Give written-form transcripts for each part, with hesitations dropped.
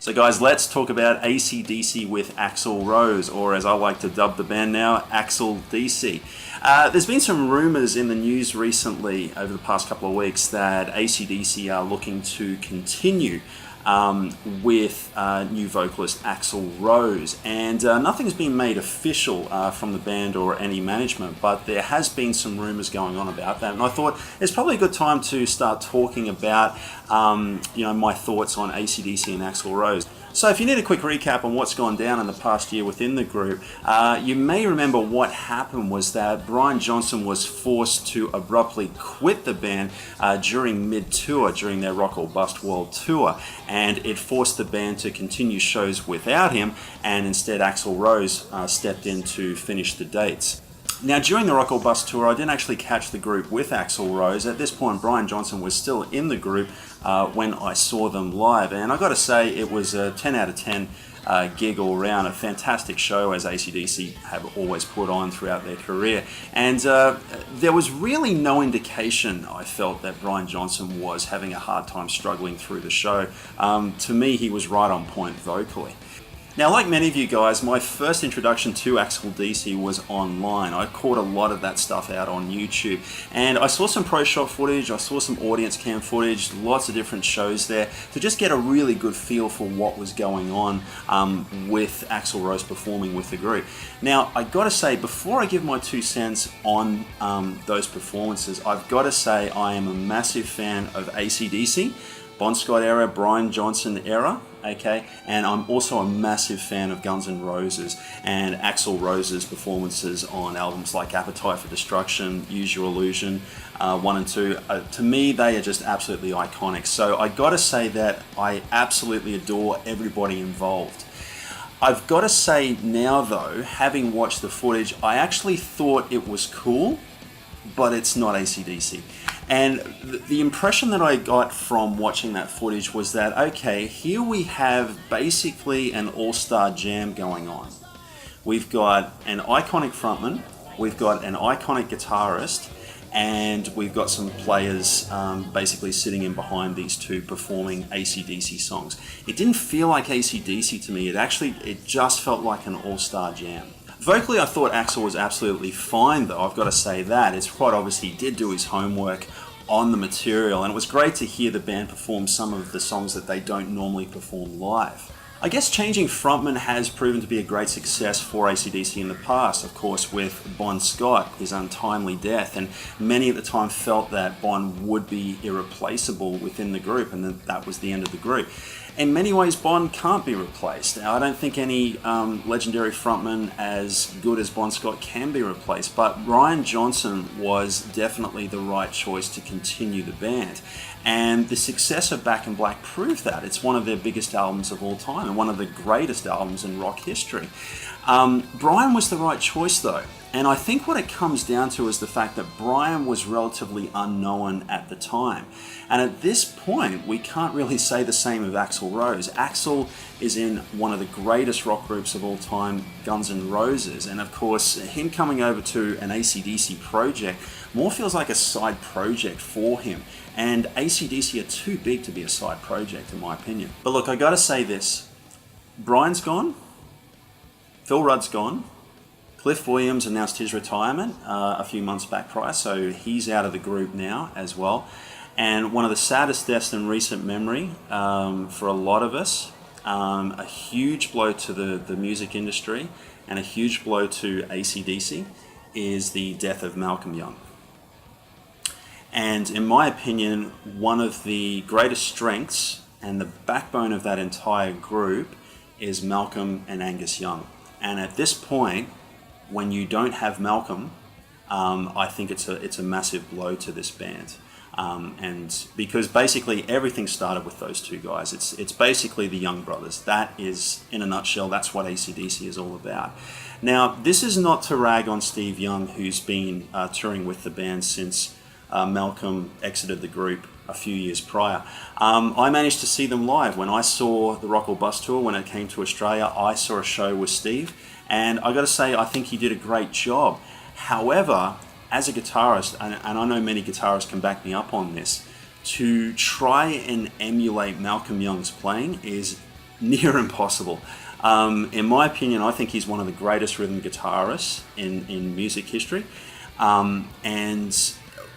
So guys, let's talk about ACDC with Axl Rose, or as I like to dub the band now, Axl DC. There's been some rumours in the news recently over the past couple of weeks that ACDC are looking to continue with new vocalist Axl Rose, and nothing's been made official from the band or any management, but there has been some rumours going on about that, and I thought it's probably a good time to start talking about my thoughts on ACDC and Axl Rose. So if you need a quick recap on what's gone down in the past year within the group, you may remember what happened was that Brian Johnson was forced to abruptly quit the band during mid-tour, during their Rock or Bust World Tour, and it forced the band to continue shows without him, and instead Axl Rose stepped in to finish the dates. Now, during the Rock or Bust tour, I didn't actually catch the group with Axl Rose. At this point, Brian Johnson was still in the group when I saw them live, and I got to say it was a 10 out of 10 gig all round, a fantastic show as ACDC have always put on throughout their career. And there was really no indication, I felt, that Brian Johnson was having a hard time struggling through the show. To me, he was right on point vocally. Now, like many of you guys, my first introduction to Axl DC was online. I caught a lot of that stuff out on YouTube, and I saw some pro shop footage, I saw some audience cam footage, lots of different shows there, to just get a really good feel for what was going on with Axl Rose performing with the group. Now, I gotta say, before I give my 2 cents on those performances, I've gotta say I am a massive fan of ACDC, Bon Scott era, Brian Johnson era, okay, and I'm also a massive fan of Guns N' Roses and Axl Rose's performances on albums like Appetite for Destruction, Use Your Illusion, 1 and 2. To me, they are just absolutely iconic. So I gotta say that I absolutely adore everybody involved. I've gotta say now though, having watched the footage, I actually thought it was cool, but it's not ACDC. And the impression that I got from watching that footage was that, okay, here we have basically an all-star jam going on. We've got an iconic frontman, we've got an iconic guitarist, and we've got some players basically sitting in behind these two performing ACDC songs. It didn't feel like ACDC to me, it just felt like an all-star jam. Vocally, I thought Axl was absolutely fine, though, I've got to say that. It's quite obvious he did do his homework on the material, and it was great to hear the band perform some of the songs that they don't normally perform live. I guess changing frontman has proven to be a great success for ACDC in the past, of course, with Bon Scott, his untimely death, and many at the time felt that Bon would be irreplaceable within the group, and that was the end of the group. In many ways, Bon can't be replaced. Now, I don't think any legendary frontman as good as Bon Scott can be replaced, but Brian Johnson was definitely the right choice to continue the band. And the success of Back in Black proved that. It's one of their biggest albums of all time and one of the greatest albums in rock history. Brian was the right choice though. And I think what it comes down to is the fact that Brian was relatively unknown at the time. And at this point, we can't really say the same of Axl Rose. Axl is in one of the greatest rock groups of all time, Guns N' Roses. And of course, him coming over to an ACDC project more feels like a side project for him. And ACDC are too big to be a side project, in my opinion. But look, I gotta say this. Brian's gone. Phil Rudd's gone. Cliff Williams announced his retirement a few months back prior, so he's out of the group now as well. And one of the saddest deaths in recent memory for a lot of us, a huge blow to the music industry and a huge blow to ACDC, is the death of Malcolm Young. And in my opinion, one of the greatest strengths and the backbone of that entire group is Malcolm and Angus Young. And at this point, when you don't have Malcolm, I think it's a massive blow to this band. And because basically everything started with those two guys. It's basically the Young brothers. That is, in a nutshell, that's what AC/DC is all about. Now, this is not to rag on Steve Young, who's been touring with the band since Malcolm exited the group a few years prior. I managed to see them live. When I saw the Rock or Bust tour, when it came to Australia, I saw a show with Steve, and I got to say, I think he did a great job. However, as a guitarist, and I know many guitarists can back me up on this, to try and emulate Malcolm Young's playing is near impossible. In my opinion, I think he's one of the greatest rhythm guitarists in music history. And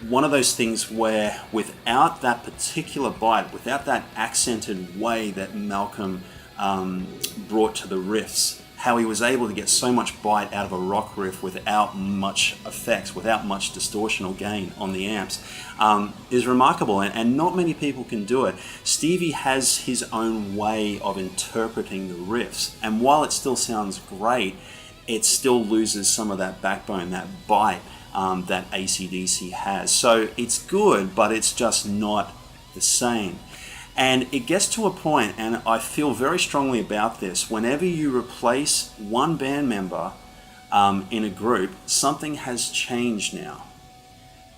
one of those things where without that particular bite, without that accented way that Malcolm brought to the riffs, how he was able to get so much bite out of a rock riff without much effects, without much distortion or gain on the amps, is remarkable, and not many people can do it. Stevie has his own way of interpreting the riffs, and while it still sounds great, it still loses some of that backbone, that bite that AC/DC has. So it's good, but it's just not the same. And it gets to a point, and I feel very strongly about this, whenever you replace one band member in a group, something has changed now.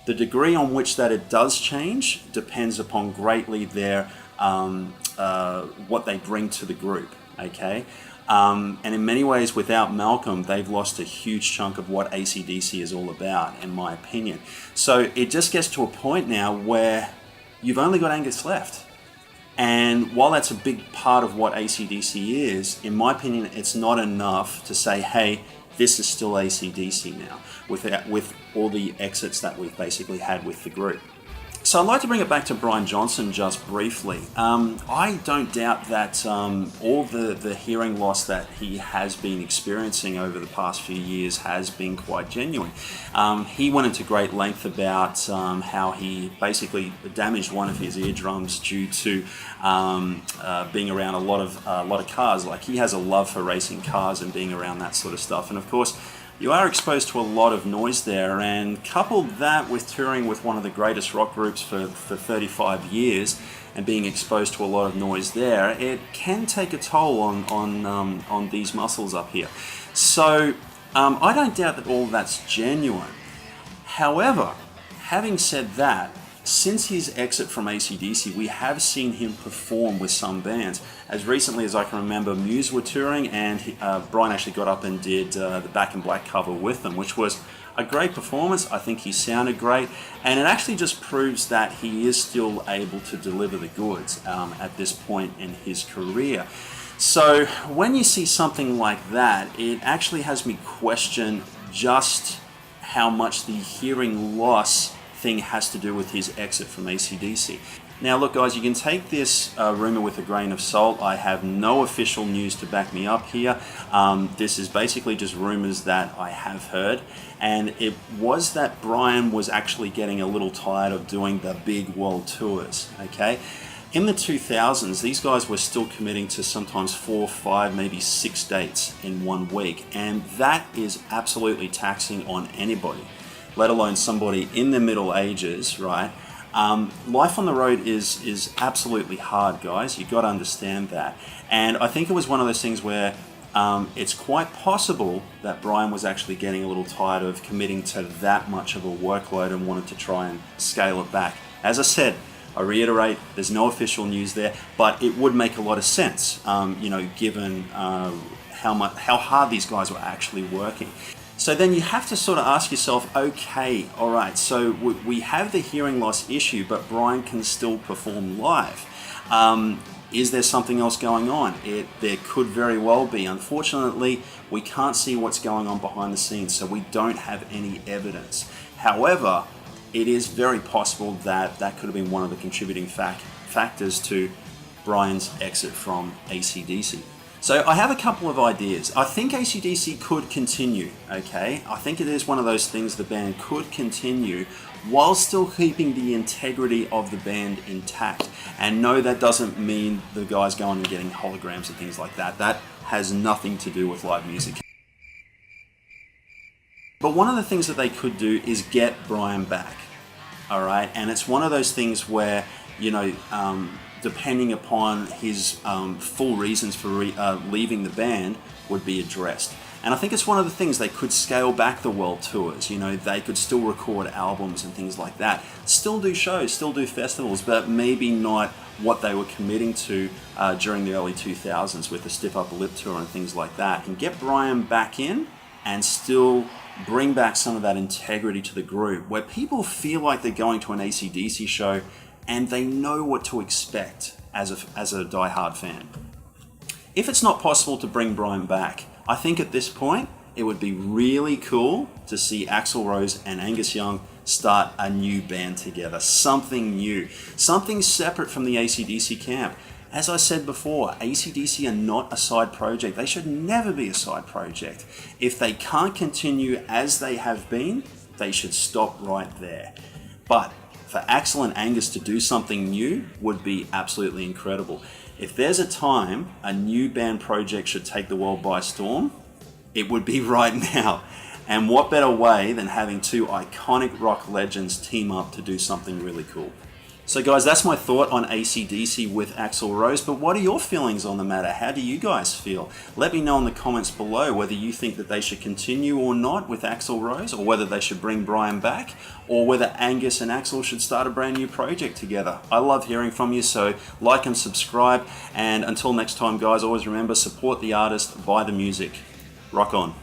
The degree on which that it does change depends upon greatly their what they bring to the group, okay? And in many ways, without Malcolm, they've lost a huge chunk of what AC/DC is all about, in my opinion. So it just gets to a point now where you've only got Angus left. And while that's a big part of what AC/DC is, in my opinion, it's not enough to say, hey, this is still AC/DC now, with all the exits that we've basically had with the group. So I'd like to bring it back to Brian Johnson just briefly. I don't doubt that all the hearing loss that he has been experiencing over the past few years has been quite genuine. He went into great length about how he basically damaged one of his eardrums due to being around a lot of cars. Like, he has a love for racing cars and being around that sort of stuff. And of course, you are exposed to a lot of noise there, and couple that with touring with one of the greatest rock groups for 35 years and being exposed to a lot of noise there, it can take a toll on these muscles up here. So I don't doubt that all that's genuine. However, having said that, since his exit from AC/DC, we have seen him perform with some bands. As recently as I can remember, Muse were touring, and Brian actually got up and did the Back in Black cover with them, which was a great performance. I think he sounded great, and it actually just proves that he is still able to deliver the goods at this point in his career. So when you see something like that, it actually has me question just how much the hearing loss thing has to do with his exit from AC/DC. Now look guys, you can take this rumor with a grain of salt. I have no official news to back me up here. This is basically just rumors that I have heard, and it was that Brian was actually getting a little tired of doing the big world tours, okay? In the 2000s, these guys were still committing to sometimes 4, 5, maybe 6 dates in 1 week, and that is absolutely taxing on anybody, let alone somebody in the Middle Ages, right? Life on the road is absolutely hard, guys. You've got to understand that. And I think it was one of those things where it's quite possible that Brian was actually getting a little tired of committing to that much of a workload and wanted to try and scale it back. As I said, I reiterate, there's no official news there, but it would make a lot of sense, given how hard these guys were actually working. So then you have to sort of ask yourself, okay, all right, so we have the hearing loss issue, but Brian can still perform live. Is there something else going on? There could very well be. Unfortunately, we can't see what's going on behind the scenes, so we don't have any evidence. However, it is very possible that that could have been one of the contributing factors to Brian's exit from AC/DC. So I have a couple of ideas. I think AC/DC could continue, okay? I think it is one of those things the band could continue while still keeping the integrity of the band intact. And no, that doesn't mean the guys going and getting holograms and things like that. That has nothing to do with live music. But one of the things that they could do is get Brian back, all right? And it's one of those things where, depending upon his full reasons for leaving the band, would be addressed. And I think it's one of the things they could scale back the world tours. They could still record albums and things like that. Still do shows, still do festivals, but maybe not what they were committing to during the early 2000s with the Stiff Upper Lip tour and things like that. And get Brian back in and still bring back some of that integrity to the group, where people feel like they're going to an AC/DC show and they know what to expect as a die-hard fan. If it's not possible to bring Brian back, I think at this point, it would be really cool to see Axl Rose and Angus Young start a new band together. Something new. Something separate from the ACDC camp. As I said before, ACDC are not a side project. They should never be a side project. If they can't continue as they have been, they should stop right there. But for Axl and Angus to do something new would be absolutely incredible. If there's a time a new band project should take the world by storm, it would be right now. And what better way than having two iconic rock legends team up to do something really cool. So guys, that's my thought on ACDC with Axl Rose, but what are your feelings on the matter? How do you guys feel? Let me know in the comments below whether you think that they should continue or not with Axl Rose, or whether they should bring Brian back, or whether Angus and Axl should start a brand new project together. I love hearing from you, so like and subscribe, and until next time guys, always remember, support the artist, buy the music. Rock on.